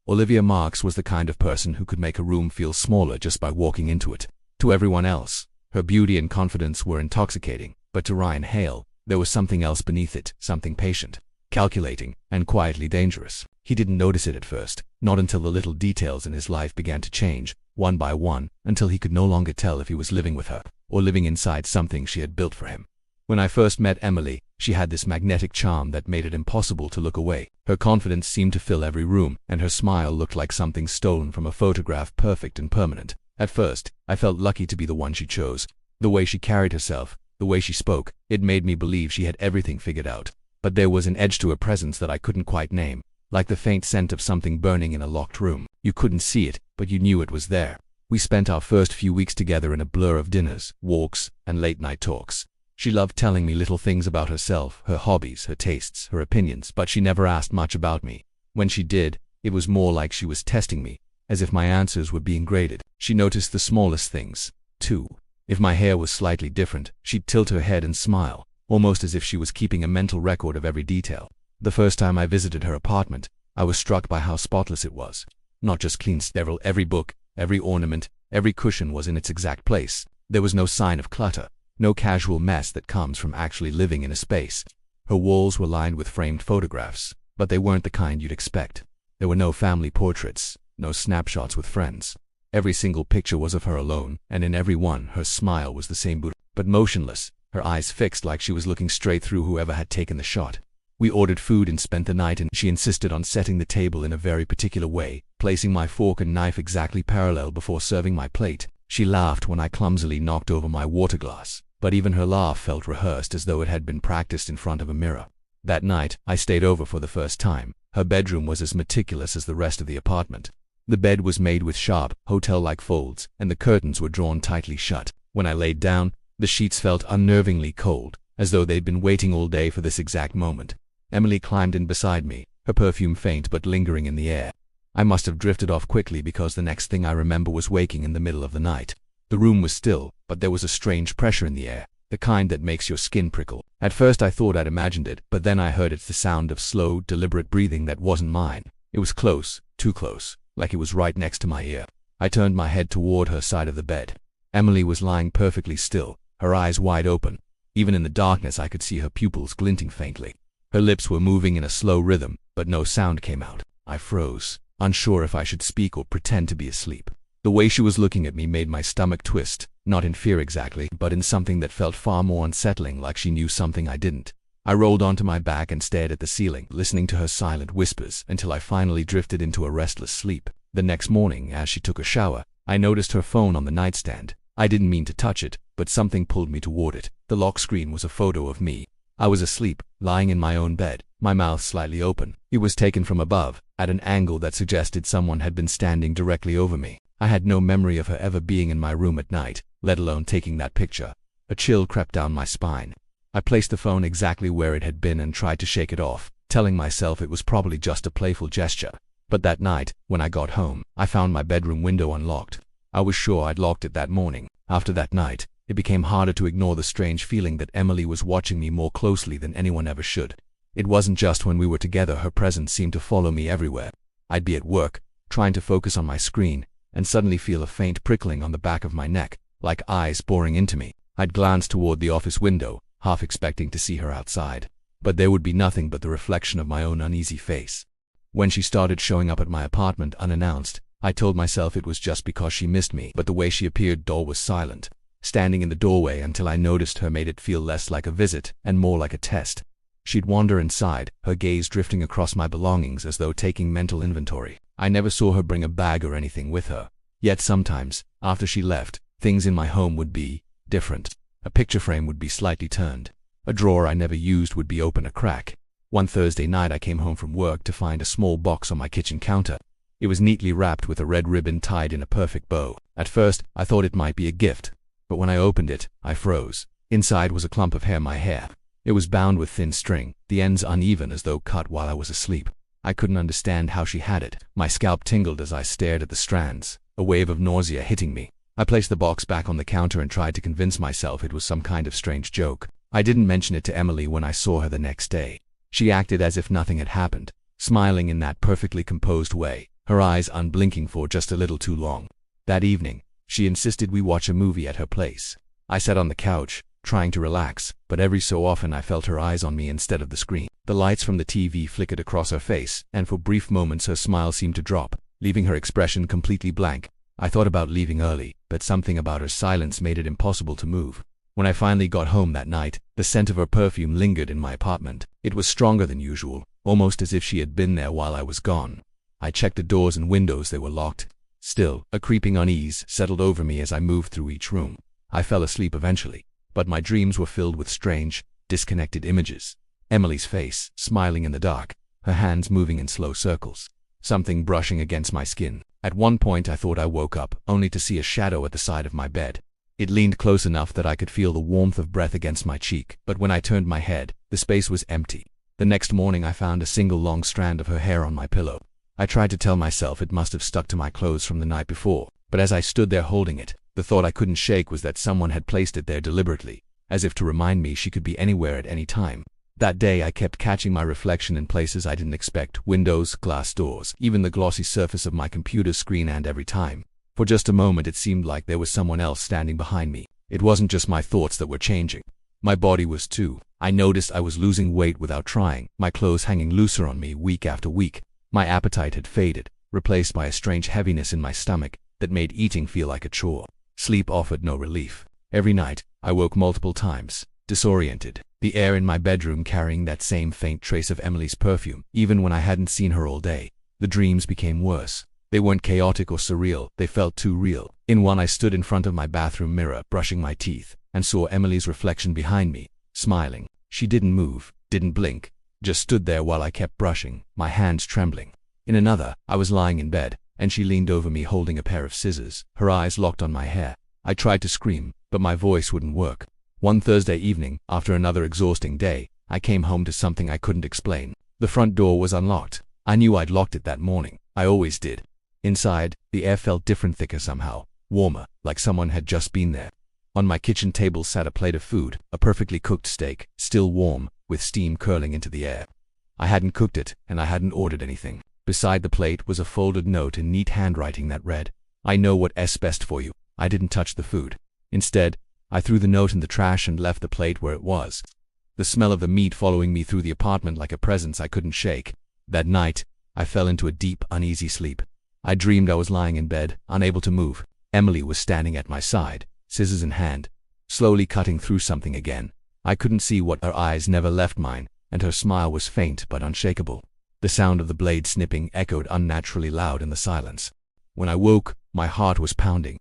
Olivia Marks was the kind of person who could make a room feel smaller just by walking into it. To everyone else, her beauty and confidence were intoxicating, but to Ryan Hale, there was something else beneath it, something patient, calculating, and quietly dangerous. He didn't notice it at first, not until the little details in his life began to change, one by one, until he could no longer tell if he was living with her, or living inside something she had built for him. When I first met Emily, she had this magnetic charm that made it impossible to look away. Her confidence seemed to fill every room, and her smile looked like something stolen from a photograph, perfect and permanent. At first, I felt lucky to be the one she chose. The way she carried herself, the way she spoke, it made me believe she had everything figured out. But there was an edge to her presence that I couldn't quite name, like the faint scent of something burning in a locked room. You couldn't see it, but you knew it was there. We spent our first few weeks together in a blur of dinners, walks, and late-night talks. She loved telling me little things about herself, her hobbies, her tastes, her opinions, but she never asked much about me. When she did, it was more like she was testing me, as if my answers were being graded. She noticed the smallest things, too. If my hair was slightly different, she'd tilt her head and smile, almost as if she was keeping a mental record of every detail. The first time I visited her apartment, I was struck by how spotless it was. Not just clean, sterile. Every book, every ornament, every cushion was in its exact place. There was no sign of clutter. No casual mess that comes from actually living in a space. Her walls were lined with framed photographs, but they weren't the kind you'd expect. There were no family portraits, no snapshots with friends. Every single picture was of her alone, and in every one, her smile was the same but motionless, her eyes fixed like she was looking straight through whoever had taken the shot. We ordered food and spent the night, and she insisted on setting the table in a very particular way, placing my fork and knife exactly parallel before serving my plate. She laughed when I clumsily knocked over my water glass, but even her laugh felt rehearsed, as though it had been practiced in front of a mirror. That night, I stayed over for the first time. Her bedroom was as meticulous as the rest of the apartment. The bed was made with sharp, hotel-like folds, and the curtains were drawn tightly shut. When I laid down, the sheets felt unnervingly cold, as though they'd been waiting all day for this exact moment. Emily climbed in beside me, her perfume faint but lingering in the air. I must have drifted off quickly, because the next thing I remember was waking in the middle of the night. The room was still, but there was a strange pressure in the air, the kind that makes your skin prickle. At first I thought I'd imagined it, but then I heard it's the sound of slow, deliberate breathing that wasn't mine. It was close, too close, like it was right next to my ear. I turned my head toward her side of the bed. Emily was lying perfectly still, her eyes wide open. Even in the darkness I could see her pupils glinting faintly. Her lips were moving in a slow rhythm, but no sound came out. I froze, unsure if I should speak or pretend to be asleep. The way she was looking at me made my stomach twist, not in fear exactly, but in something that felt far more unsettling, like she knew something I didn't. I rolled onto my back and stared at the ceiling, listening to her silent whispers until I finally drifted into a restless sleep. The next morning, as she took a shower, I noticed her phone on the nightstand. I didn't mean to touch it, but something pulled me toward it. The lock screen was a photo of me. I was asleep, lying in my own bed, my mouth slightly open. It was taken from above, at an angle that suggested someone had been standing directly over me. I had no memory of her ever being in my room at night, let alone taking that picture. A chill crept down my spine. I placed the phone exactly where it had been and tried to shake it off, telling myself it was probably just a playful gesture. But that night, when I got home, I found my bedroom window unlocked. I was sure I'd locked it that morning. After that night, it became harder to ignore the strange feeling that Emily was watching me more closely than anyone ever should. It wasn't just when we were together. Her presence seemed to follow me everywhere. I'd be at work, trying to focus on my screen, and suddenly feel a faint prickling on the back of my neck, like eyes boring into me. I'd glance toward the office window, half expecting to see her outside. But there would be nothing but the reflection of my own uneasy face. When she started showing up at my apartment unannounced, I told myself it was just because she missed me, but the way she appeared was silent. Standing in the doorway until I noticed her made it feel less like a visit and more like a test. She'd wander inside, her gaze drifting across my belongings as though taking mental inventory. I never saw her bring a bag or anything with her. Yet sometimes, after she left, things in my home would be different. A picture frame would be slightly turned. A drawer I never used would be open a crack. One Thursday night I came home from work to find a small box on my kitchen counter. It was neatly wrapped with a red ribbon tied in a perfect bow. At first, I thought it might be a gift. But when I opened it, I froze. Inside was a clump of hair, my hair. It was bound with thin string, the ends uneven as though cut while I was asleep. I couldn't understand how she had it. My scalp tingled as I stared at the strands, a wave of nausea hitting me. I placed the box back on the counter and tried to convince myself it was some kind of strange joke. I didn't mention it to Emily when I saw her the next day. She acted as if nothing had happened, smiling in that perfectly composed way, her eyes unblinking for just a little too long. That evening, she insisted we watch a movie at her place. I sat on the couch, trying to relax, but every so often I felt her eyes on me instead of the screen. The lights from the TV flickered across her face, and for brief moments her smile seemed to drop, leaving her expression completely blank. I thought about leaving early, but something about her silence made it impossible to move. When I finally got home that night, the scent of her perfume lingered in my apartment. It was stronger than usual, almost as if she had been there while I was gone. I checked the doors and windows, they were locked. Still, a creeping unease settled over me as I moved through each room. I fell asleep eventually, but my dreams were filled with strange, disconnected images. Emily's face, smiling in the dark, her hands moving in slow circles, something brushing against my skin. At one point I thought I woke up, only to see a shadow at the side of my bed. It leaned close enough that I could feel the warmth of breath against my cheek, but when I turned my head, the space was empty. The next morning I found a single long strand of her hair on my pillow. I tried to tell myself it must have stuck to my clothes from the night before, but as I stood there holding it, the thought I couldn't shake was that someone had placed it there deliberately, as if to remind me she could be anywhere at any time. That day I kept catching my reflection in places I didn't expect: windows, glass doors, even the glossy surface of my computer screen, and every time, for just a moment, it seemed like there was someone else standing behind me. It wasn't just my thoughts that were changing. My body was too. I noticed I was losing weight without trying, my clothes hanging looser on me week after week. My appetite had faded, replaced by a strange heaviness in my stomach that made eating feel like a chore. Sleep offered no relief. Every night, I woke multiple times, disoriented, the air in my bedroom carrying that same faint trace of Emily's perfume, even when I hadn't seen her all day. The dreams became worse. They weren't chaotic or surreal, they felt too real. In one, I stood in front of my bathroom mirror, brushing my teeth, and saw Emily's reflection behind me, smiling. She didn't move, didn't blink, just stood there while I kept brushing, my hands trembling. In another, I was lying in bed, and she leaned over me holding a pair of scissors, her eyes locked on my hair. I tried to scream, but my voice wouldn't work. One Thursday evening, after another exhausting day, I came home to something I couldn't explain. The front door was unlocked. I knew I'd locked it that morning. I always did. Inside, the air felt different, thicker somehow, warmer, like someone had just been there. On my kitchen table sat a plate of food, a perfectly cooked steak, still warm, with steam curling into the air. I hadn't cooked it, and I hadn't ordered anything. Beside the plate was a folded note in neat handwriting that read, "I know what's best for you." I didn't touch the food. Instead, I threw the note in the trash and left the plate where it was, the smell of the meat following me through the apartment like a presence I couldn't shake. That night, I fell into a deep, uneasy sleep. I dreamed I was lying in bed, unable to move. Emily was standing at my side, scissors in hand, slowly cutting through something again. I couldn't see what her eyes never left mine, and her smile was faint but unshakable. The sound of the blade snipping echoed unnaturally loud in the silence. When I woke, my heart was pounding.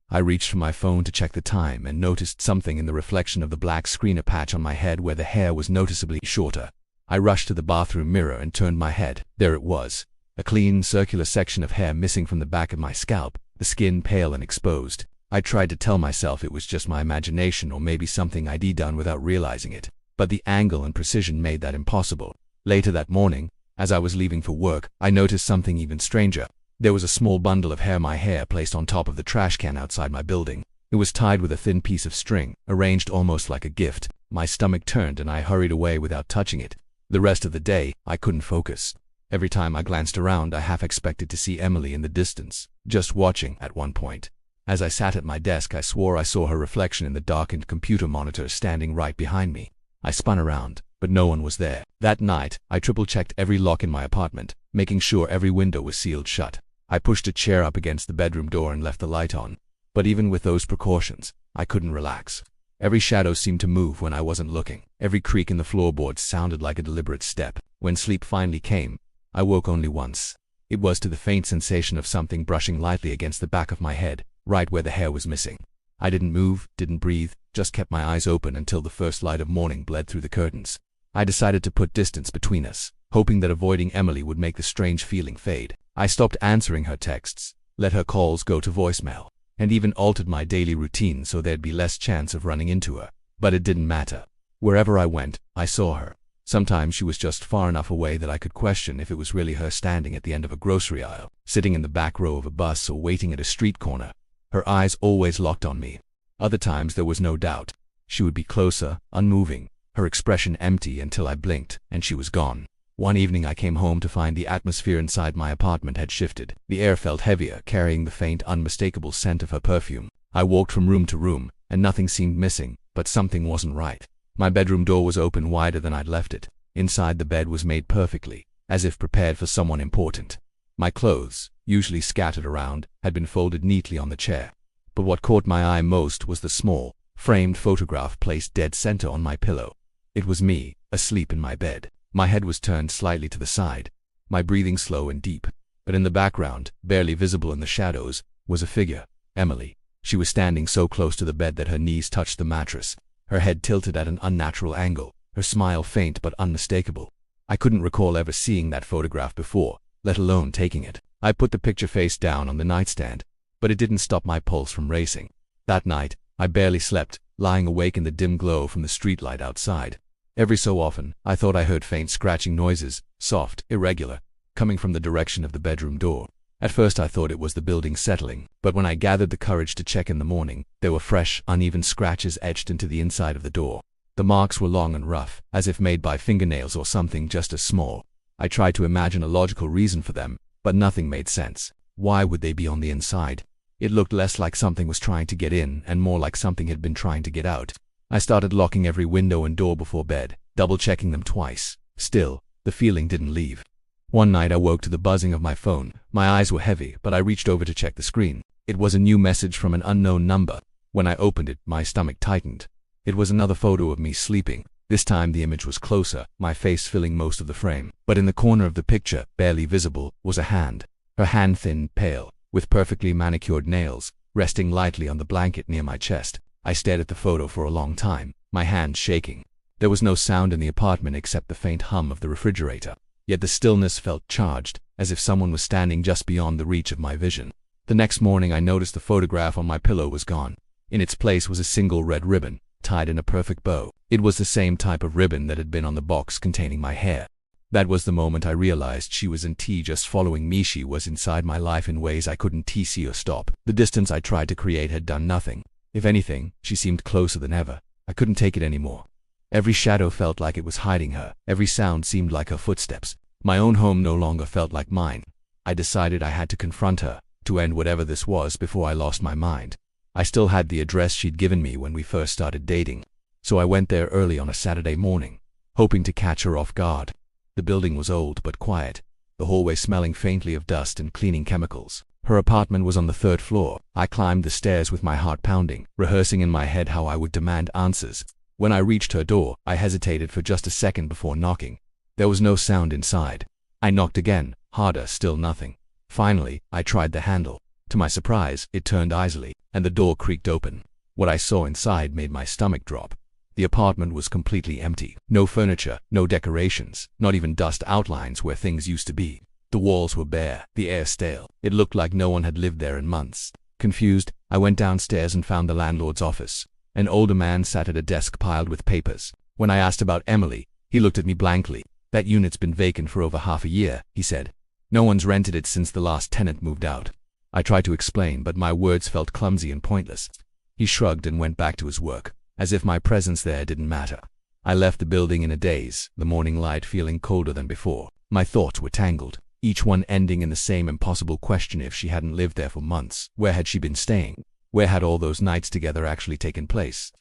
I reached for my phone to check the time and noticed something in the reflection of the black screen, a patch on my head where the hair was noticeably shorter. I rushed to the bathroom mirror and turned my head. There it was. A clean, circular section of hair missing from the back of my scalp, the skin pale and exposed. I tried to tell myself it was just my imagination or maybe something I'd done without realizing it, but the angle and precision made that impossible. Later that morning, as I was leaving for work, I noticed something even stranger. There was a small bundle of my hair placed on top of the trash can outside my building. It was tied with a thin piece of string, arranged almost like a gift. My stomach turned and I hurried away without touching it. The rest of the day, I couldn't focus. Every time I glanced around, I half expected to see Emily in the distance, just watching. At one point, as I sat at my desk, I swore I saw her reflection in the darkened computer monitor standing right behind me. I spun around, but no one was there. That night, I triple-checked every lock in my apartment, making sure every window was sealed shut. I pushed a chair up against the bedroom door and left the light on. But even with those precautions, I couldn't relax. Every shadow seemed to move when I wasn't looking. Every creak in the floorboards sounded like a deliberate step. When sleep finally came, I woke only once. It was to the faint sensation of something brushing lightly against the back of my head, right where the hair was missing. I didn't move, didn't breathe, just kept my eyes open until the first light of morning bled through the curtains. I decided to put distance between us, hoping that avoiding Emily would make the strange feeling fade. I stopped answering her texts, let her calls go to voicemail, and even altered my daily routine so there'd be less chance of running into her. But it didn't matter. Wherever I went, I saw her. Sometimes she was just far enough away that I could question if it was really her standing at the end of a grocery aisle, sitting in the back row of a bus, or waiting at a street corner. Her eyes always locked on me. Other times there was no doubt. She would be closer, unmoving, her expression empty until I blinked, and she was gone. One evening I came home to find the atmosphere inside my apartment had shifted. The air felt heavier, carrying the faint, unmistakable scent of her perfume. I walked from room to room, and nothing seemed missing, but something wasn't right. My bedroom door was open wider than I'd left it. Inside, the bed was made perfectly, as if prepared for someone important. My clothes, usually scattered around, had been folded neatly on the chair. But what caught my eye most was the small, framed photograph placed dead center on my pillow. It was me, asleep in my bed. My head was turned slightly to the side, my breathing slow and deep. But in the background, barely visible in the shadows, was a figure, Emily. She was standing so close to the bed that her knees touched the mattress, her head tilted at an unnatural angle, her smile faint but unmistakable. I couldn't recall ever seeing that photograph before, let alone taking it. I put the picture face down on the nightstand, but it didn't stop my pulse from racing. That night, I barely slept, lying awake in the dim glow from the streetlight outside. Every so often, I thought I heard faint scratching noises, soft, irregular, coming from the direction of the bedroom door. At first I thought it was the building settling, but when I gathered the courage to check in the morning, there were fresh, uneven scratches etched into the inside of the door. The marks were long and rough, as if made by fingernails or something just as small. I tried to imagine a logical reason for them, but nothing made sense. Why would they be on the inside? It looked less like something was trying to get in and more like something had been trying to get out. I started locking every window and door before bed, double-checking them twice. Still, the feeling didn't leave. One night I woke to the buzzing of my phone. My eyes were heavy, but I reached over to check the screen. It was a new message from an unknown number. When I opened it, my stomach tightened. It was another photo of me sleeping. This time the image was closer, my face filling most of the frame. But in the corner of the picture, barely visible, was a hand. Her hand thin, pale, with perfectly manicured nails, resting lightly on the blanket near my chest. I stared at the photo for a long time, my hand shaking. There was no sound in the apartment except the faint hum of the refrigerator. Yet the stillness felt charged, as if someone was standing just beyond the reach of my vision. The next morning I noticed the photograph on my pillow was gone. In its place was a single red ribbon, tied in a perfect bow. It was the same type of ribbon that had been on the box containing my hair. That was the moment I realized she was just following me. She was inside my life in ways I couldn't see or stop. The distance I tried to create had done nothing. If anything, she seemed closer than ever. I couldn't take it anymore. Every shadow felt like it was hiding her. Every sound seemed like her footsteps. My own home no longer felt like mine. I decided I had to confront her, to end whatever this was before I lost my mind. I still had the address she'd given me when we first started dating, so I went there early on a Saturday morning, hoping to catch her off guard. The building was old but quiet, the hallway smelling faintly of dust and cleaning chemicals. Her apartment was on the 3rd floor. I climbed the stairs with my heart pounding, rehearsing in my head how I would demand answers. When I reached her door, I hesitated for just a second before knocking. There was no sound inside. I knocked again, harder, still nothing. Finally, I tried the handle. To my surprise, it turned easily, and the door creaked open. What I saw inside made my stomach drop. The apartment was completely empty. No furniture, no decorations, not even dust outlines where things used to be. The walls were bare, the air stale. It looked like no one had lived there in months. Confused, I went downstairs and found the landlord's office. An older man sat at a desk piled with papers. When I asked about Emily, he looked at me blankly. "That unit's been vacant for over half a year," he said. "No one's rented it since the last tenant moved out." I tried to explain, but my words felt clumsy and pointless. He shrugged and went back to his work, as if my presence there didn't matter. I left the building in a daze, the morning light feeling colder than before. My thoughts were tangled, each one ending in the same impossible question: if she hadn't lived there for months, where had she been staying? Where had all those nights together actually taken place?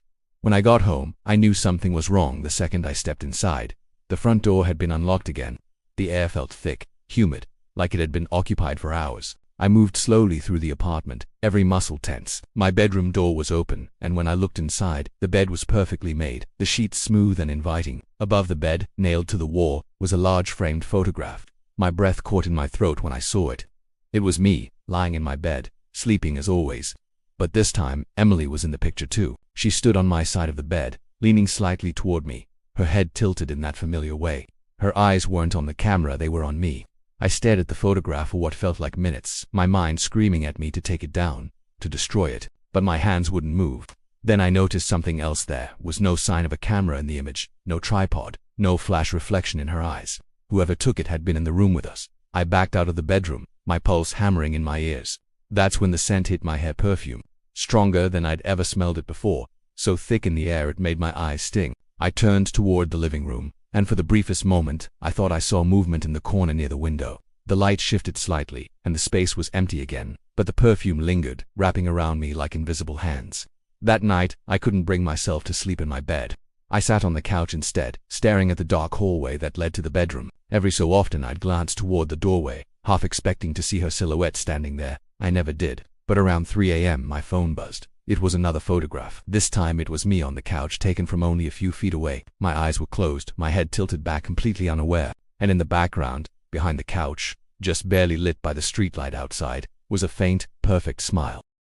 When I got home, I knew something was wrong the second I stepped inside. The front door had been unlocked again. The air felt thick, humid, like it had been occupied for hours. I moved slowly through the apartment, every muscle tense. My bedroom door was open, and when I looked inside, the bed was perfectly made, the sheets smooth and inviting. Above the bed, nailed to the wall, was a large framed photograph. My breath caught in my throat when I saw it. It was me, lying in my bed, sleeping as always. But this time, Emily was in the picture too. She stood on my side of the bed, leaning slightly toward me, her head tilted in that familiar way. Her eyes weren't on the camera, they were on me. I stared at the photograph for what felt like minutes, my mind screaming at me to take it down, to destroy it, but my hands wouldn't move. Then I noticed something else. There was no sign of a camera in the image, no tripod, no flash reflection in her eyes. Whoever took it had been in the room with us. I backed out of the bedroom, my pulse hammering in my ears. That's when the scent hit my hair, perfume, stronger than I'd ever smelled it before, so thick in the air it made my eyes sting. I turned toward the living room, and for the briefest moment, I thought I saw movement in the corner near the window. The light shifted slightly, and the space was empty again, but the perfume lingered, wrapping around me like invisible hands. That night, I couldn't bring myself to sleep in my bed. I sat on the couch instead, staring at the dark hallway that led to the bedroom. Every so often I'd glance toward the doorway, half expecting to see her silhouette standing there. I never did. But around 3 a.m. my phone buzzed. It was another photograph. This time it was me on the couch, taken from only a few feet away. My eyes were closed, my head tilted back completely unaware, and in the background, behind the couch, just barely lit by the streetlight outside, was a faint, perfect smile.